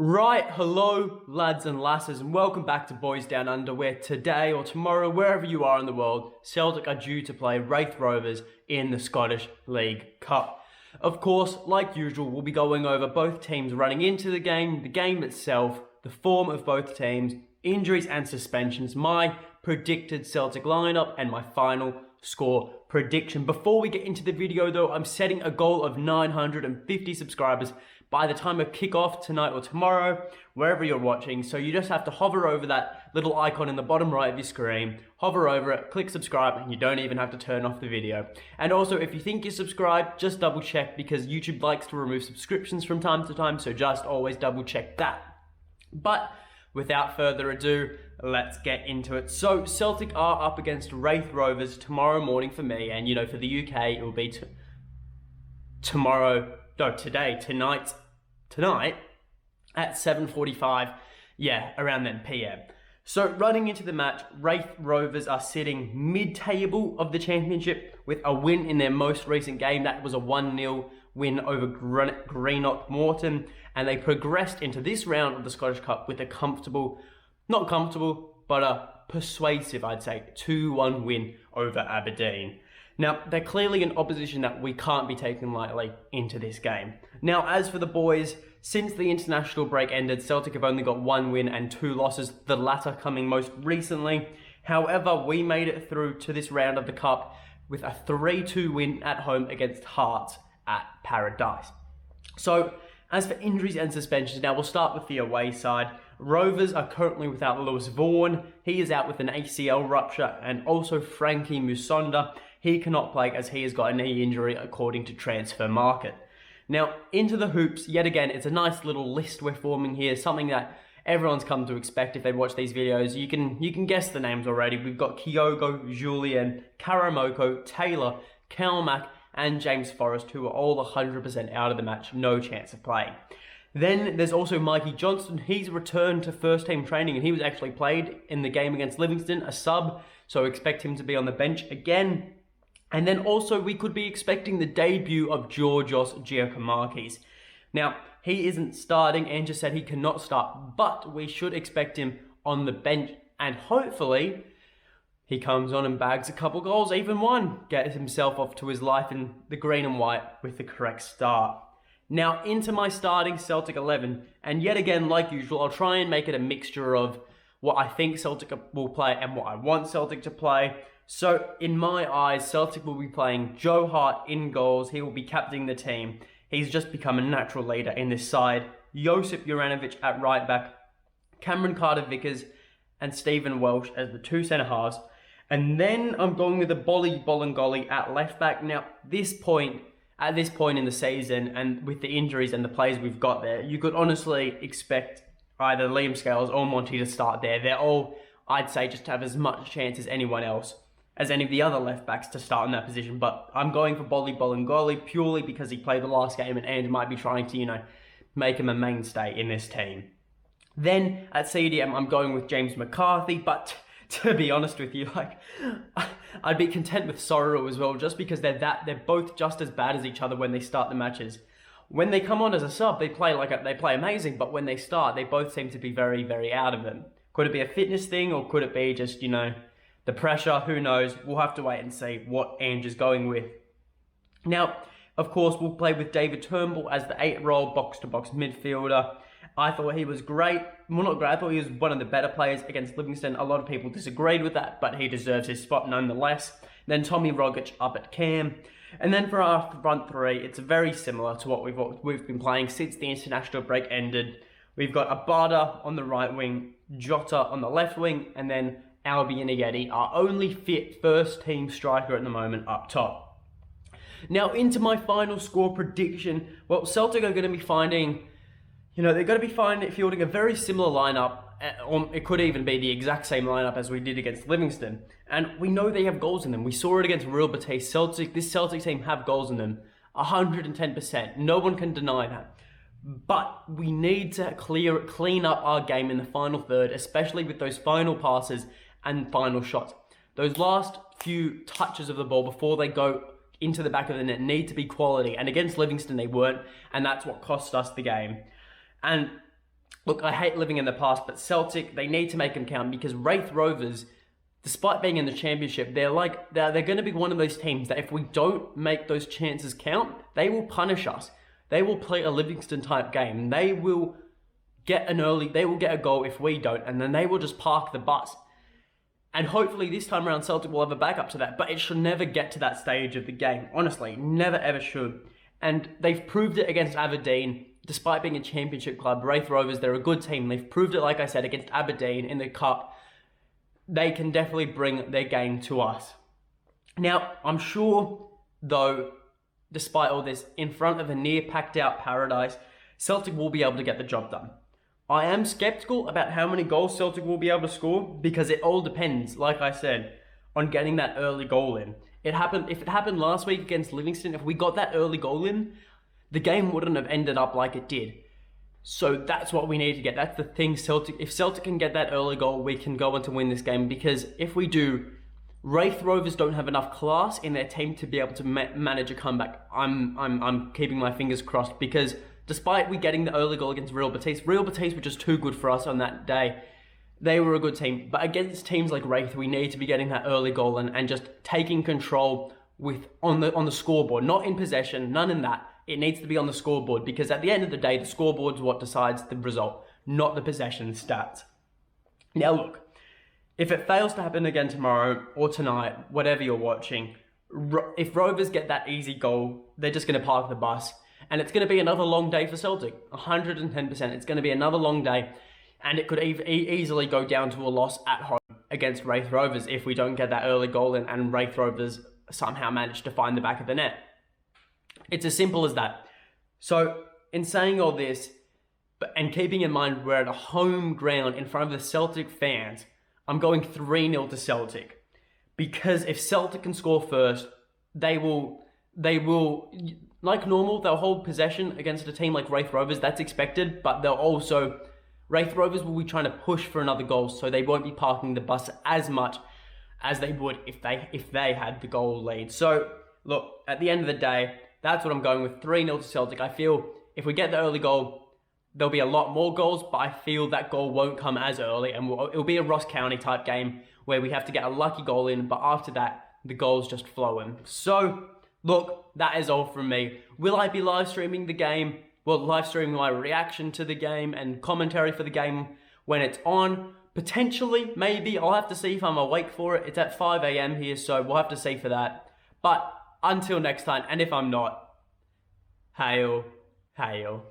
Right, hello lads and lasses, and welcome back to Boys Down Under, where today or tomorrow, wherever you are in the world, Celtic are due to play Raith Rovers in the Scottish League Cup. Of course, like usual, we'll be going over both teams running into the game itself, the form of both teams, injuries and suspensions, my predicted Celtic lineup, and my final score prediction. Before we get into the video though, I'm setting a goal of 950 subscribers by the time of kickoff tonight or tomorrow, wherever you're watching. So you just have to hover over that little icon in the bottom right of your screen, hover over it, click subscribe, and you don't even have to turn off the video. And also, if you think you're subscribed, just double check, because YouTube likes to remove subscriptions from time to time, so just always double check that. But without further ado, let's get into it. So Celtic are up against Raith Rovers tomorrow morning for me, and you know, for the UK, it will be tonight at 7:45, around then PM. So running into the match, Raith Rovers are sitting mid-table of the championship with a win in their most recent game. That was a 1-0 win over Greenock Morton, and they progressed into this round of the Scottish Cup with a not comfortable, but a persuasive, I'd say, 2-1 win over Aberdeen. Now, they're clearly an opposition that we can't be taken lightly into this game. Now, as for the boys, since the international break ended, Celtic have only got 1 win and 2 losses, the latter coming most recently. However, we made it through to this round of the Cup with a 3-2 win at home against Hearts at Paradise. So, as for injuries and suspensions, now we'll start with the away side. Rovers are currently without Lewis Vaughan. He is out with an ACL rupture, and also Frankie Musonda. He cannot play as he has got a knee injury according to Transfer Market. Now, into the hoops, yet again, it's a nice little list we're forming here, something that everyone's come to expect if they watch these videos. You can guess the names already. We've got Kyogo, Julian, Karamoko, Taylor, Kalmack, and James Forrest, who are all 100% out of the match, no chance of playing. Then there's also Mikey Johnston. He's returned to first team training, and he was actually played in the game against Livingston, a sub, so expect him to be on the bench again. And then also we could be expecting the debut of Georgios Giacomakis. Now, he isn't starting, and just said he cannot start, but we should expect him on the bench, and hopefully he comes on and bags a couple goals, even one, gets himself off to his life in the green and white with the correct start. Now, into my starting Celtic 11, and yet again, like usual, I'll try and make it a mixture of what I think Celtic will play and what I want Celtic to play. So, in my eyes, Celtic will be playing Joe Hart in goals. He will be captaining the team. He's just become a natural leader in this side. Josip Juranovic at right back, Cameron Carter-Vickers and Stephen Welsh as the two centre-halves. And then I'm going with the Bolingoli at left back. Now, at this point in the season, and with the injuries and the players we've got there, you could honestly expect either Liam Scales or Monty to start there. They're all, I'd say, just have as much chance as anyone else, as any of the other left backs to start in that position. But I'm going for Bolingoli purely because he played the last game and might be trying to, make him a mainstay in this team. Then at CDM, I'm going with James McCarthy, but to be honest with you, I'd be content with Sorrow as well, just because they're both just as bad as each other when they start the matches. When they come on as a sub, they play amazing, but when they start, they both seem to be very, very out of it. Could it be a fitness thing, or could it be just, the pressure? Who knows? We'll have to wait and see what Ange is going with. Now, of course, we'll play with David Turnbull as the 8-role box-to-box midfielder. I thought he was great. Well, not great. I thought he was one of the better players against Livingston. A lot of people disagreed with that, but he deserves his spot nonetheless. Then Tommy Rogic up at cam. And then for our front three, it's very similar to what we've been playing since the international break ended. We've got Abada on the right wing, Jota on the left wing, and then Albion Ayeti, our only fit first team striker at the moment, up top. Now, into my final score prediction. Well, Celtic are going to be finding, they're going to be fielding a very similar lineup, or it could even be the exact same lineup as we did against Livingston. And we know they have goals in them. We saw it against Real Betis. This Celtic team have goals in them, 110%. No one can deny that. But we need to clean up our game in the final third, especially with those final passes and final shots. Those last few touches of the ball before they go into the back of the net need to be quality. And against Livingston, they weren't. And that's what cost us the game. And Look, I hate living in the past, but Celtic, they need to make them count because Raith Rovers, despite being in the championship, they're going to be one of those teams that if we don't make those chances count, they will punish us. They will play a Livingston type game. They will get a goal if we don't, and then they will just park the bus. And hopefully this time around Celtic will have a backup to that, but it should never get to that stage of the game. Honestly, never ever should. And they've proved it against Aberdeen, despite being a championship club. Raith Rovers, they're a good team. They've proved it, like I said, against Aberdeen in the Cup. They can definitely bring their game to us. Now, I'm sure, though, despite all this, in front of a near packed out Paradise, Celtic will be able to get the job done. I am sceptical about how many goals Celtic will be able to score because it all depends, like I said, on getting that early goal in. If it happened last week against Livingston, if we got that early goal in, the game wouldn't have ended up like it did. So that's what we need to get. That's the thing, Celtic. If Celtic can get that early goal, we can go on to win this game, because if we do, Raith Rovers don't have enough class in their team to be able to manage a comeback. I'm keeping my fingers crossed, because despite we getting the early goal against Real Betis were just too good for us on that day. They were a good team, but against teams like Raith, we need to be getting that early goal and just taking control on the scoreboard, not in possession, none in that. It needs to be on the scoreboard, because at the end of the day, the scoreboard's what decides the result, not the possession stats. Now look, if it fails to happen again tomorrow or tonight, whatever you're watching, if Rovers get that easy goal, they're just going to park the bus. And it's going to be another long day for Celtic, 110%. It's going to be another long day, and it could easily go down to a loss at home against Raith Rovers if we don't get that early goal in and Raith Rovers somehow manage to find the back of the net. It's as simple as that. So, in saying all this, and keeping in mind we're at a home ground in front of the Celtic fans, I'm going 3-0 to Celtic. Because if Celtic can score first, they will, like normal, they'll hold possession against a team like Raith Rovers. That's expected, but Raith Rovers will be trying to push for another goal, so they won't be parking the bus as much as they would if they had the goal lead. So, look, at the end of the day, that's what I'm going with, 3-0 to Celtic. I feel if we get the early goal, there'll be a lot more goals, but I feel that goal won't come as early, and it'll be a Ross County type game where we have to get a lucky goal in, but after that, the goals just flow in. So, look, that is all from me. Will I be live streaming the game? Well, live streaming my reaction to the game and commentary for the game when it's on? Potentially, maybe. I'll have to see if I'm awake for it. It's at 5 a.m. here, so we'll have to see for that. But until next time, and if I'm not, hail, hail.